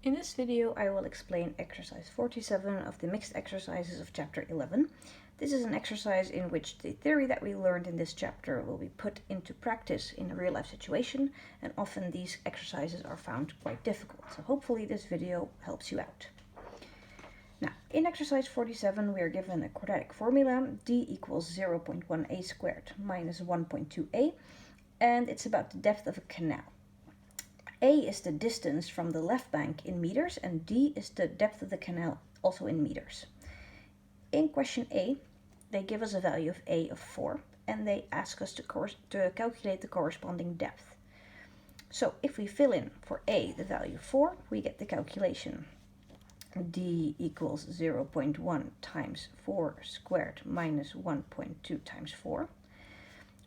In this video I will explain exercise 47 of the mixed exercises of chapter 11. This is an exercise in which the theory that we learned in this chapter will be put into practice in a real-life situation, and often these exercises are found quite difficult, so hopefully this video helps you out. Now, in exercise 47 we are given a quadratic formula, d equals 0.1a squared minus 1.2a, and it's about the depth of a canal. A is the distance from the left bank in meters, and D is the depth of the canal, also in meters. In question A, they give us a value of A of 4, and they ask us to calculate the corresponding depth. So if we fill in for A the value 4, we get the calculation. D equals 0.1 times 4 squared minus 1.2 times 4.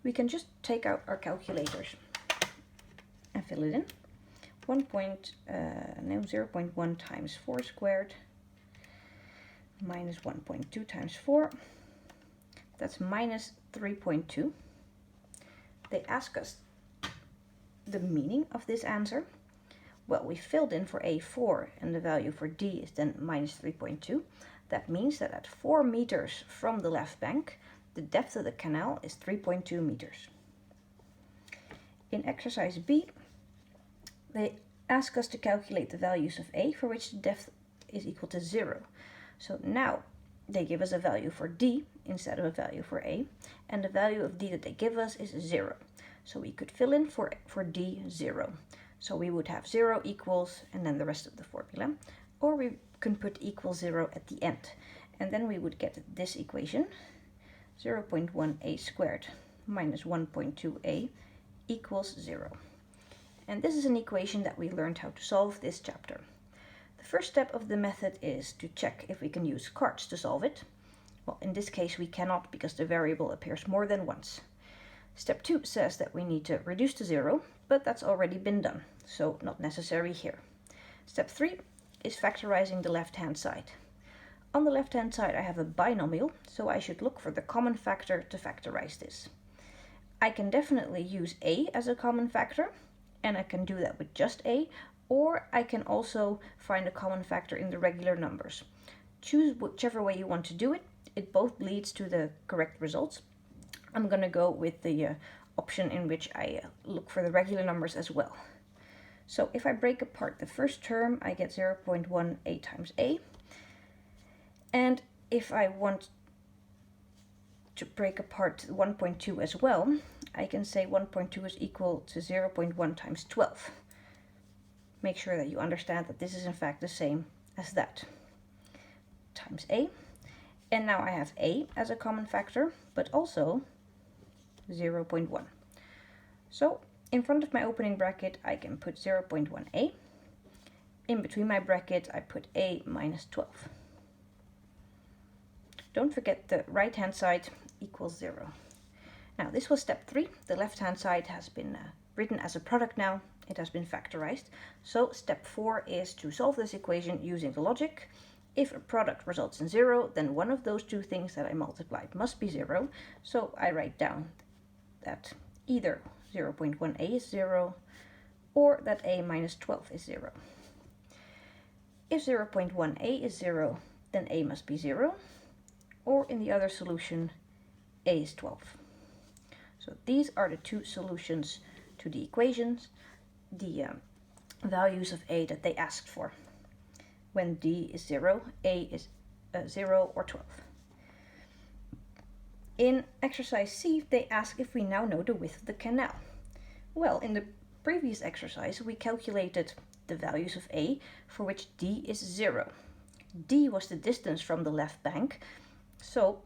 We can just take out our calculators and fill it in. 0.1 times 4 squared minus 1.2 times 4, that's minus 3.2. They ask us the meaning of this answer. Well, we filled in for A4 and the value for D is then minus 3.2. That means that at 4 meters from the left bank, the depth of the canal is 3.2 meters. In exercise B, they ask us to calculate the values of A for which the depth is equal to 0. So now they give us a value for D instead of a value for A, and the value of D that they give us is 0. So we could fill in for D 0. So we would have 0 equals and then the rest of the formula, or we can put equals 0 at the end, and then we would get this equation, 0.1a squared minus 1.2a equals 0. And this is an equation that we learned how to solve this chapter. The first step of the method is to check if we can use cards to solve it. Well, in this case we cannot because the variable appears more than once. Step 2 says that we need to reduce to 0, but that's already been done, so not necessary here. Step 3 is factorizing the left-hand side. On the left-hand side I have a binomial, so I should look for the common factor to factorize this. I can definitely use a as a common factor, and I can do that with just a, or I can also find a common factor in the regular numbers. Choose whichever way you want to do it. It both leads to the correct results. I'm going to go with the option in which I look for the regular numbers as well. So if I break apart the first term, I get 0.1a times a. And if I want to break apart 1.2 as well, I can say 1.2 is equal to 0.1 times 12. Make sure that you understand that this is in fact the same as that. Times a. And now I have a as a common factor, but also 0.1. So in front of my opening bracket I can put 0.1a. In between my bracket I put a minus 12. Don't forget the right hand side equals 0. Now this was step 3. The left hand side has been written as a product now. It has been factorized. So step 4 is to solve this equation using the logic. If a product results in 0, then one of those two things that I multiplied must be 0. So I write down that either 0.1a is 0 or that a minus 12 is 0. If 0.1a is 0, then a must be 0. Or in the other solution, a is 12. So these are the two solutions to the equations, the values of a that they asked for. When d is 0, a is 0 or 12. In exercise C, they ask if we now know the width of the canal. Well, in the previous exercise, we calculated the values of a for which d is 0. D was the distance from the left bank, so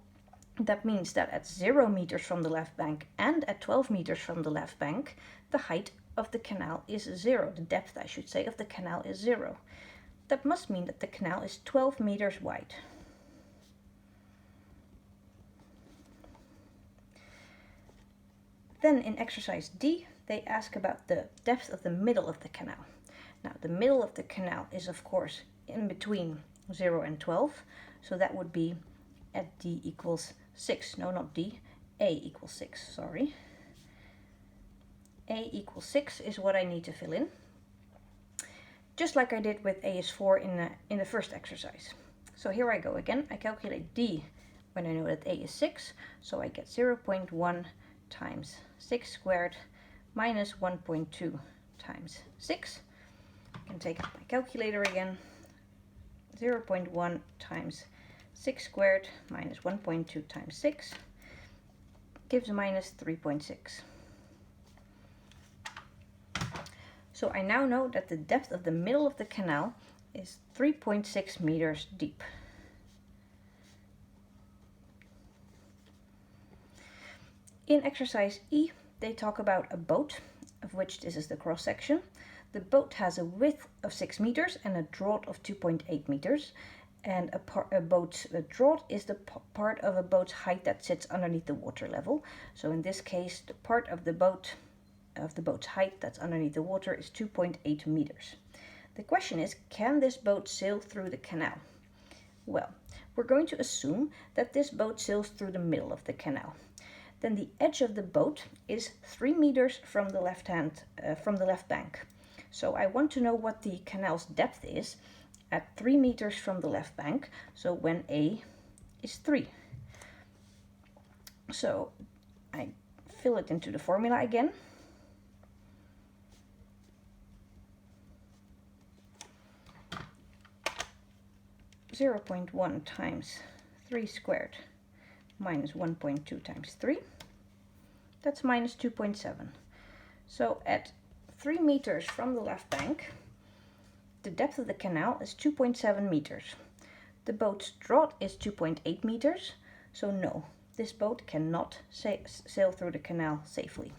that means that at 0 meters from the left bank and at 12 meters from the left bank, the height of the canal is 0. The depth, I should say, of the canal is 0. That must mean that the canal is 12 meters wide. Then in exercise D, they ask about the depth of the middle of the canal. Now the middle of the canal is of course in between 0 and 12, so that would be at d equals 6, no, not d, a equals 6, sorry. A equals 6 is what I need to fill in. just like I did with A is 4 in the first exercise. So here I go again. I calculate D when I know that A is 6, so I get 0.1 times 6 squared minus 1.2 times 6. I can take my calculator again. 0.1 times 6 squared minus 1.2 times 6 gives minus 3.6. So I now know that the depth of the middle of the canal is 3.6 meters deep. In exercise E, they talk about a boat, of which this is the cross section. The boat has a width of 6 meters and a draught of 2.8 meters. And a boat's draught is the part of a boat's height that sits underneath the water level. So in this case, the part of the boat's height that's underneath the water is 2.8 meters. The question is, can this boat sail through the canal? Well, we're going to assume that this boat sails through the middle of the canal. Then the edge of the boat is 3 meters from the left bank. So I want to know what the canal's depth is at 3 meters from the left bank, so when A is 3. So I fill it into the formula again. (0.1 times 3 squared minus 1.2 times 3. That's minus 2.7. So at 3 meters from the left bank, the depth of the canal is 2.7 meters. The boat's draught is 2.8 meters, so no, this boat cannot sail through the canal safely.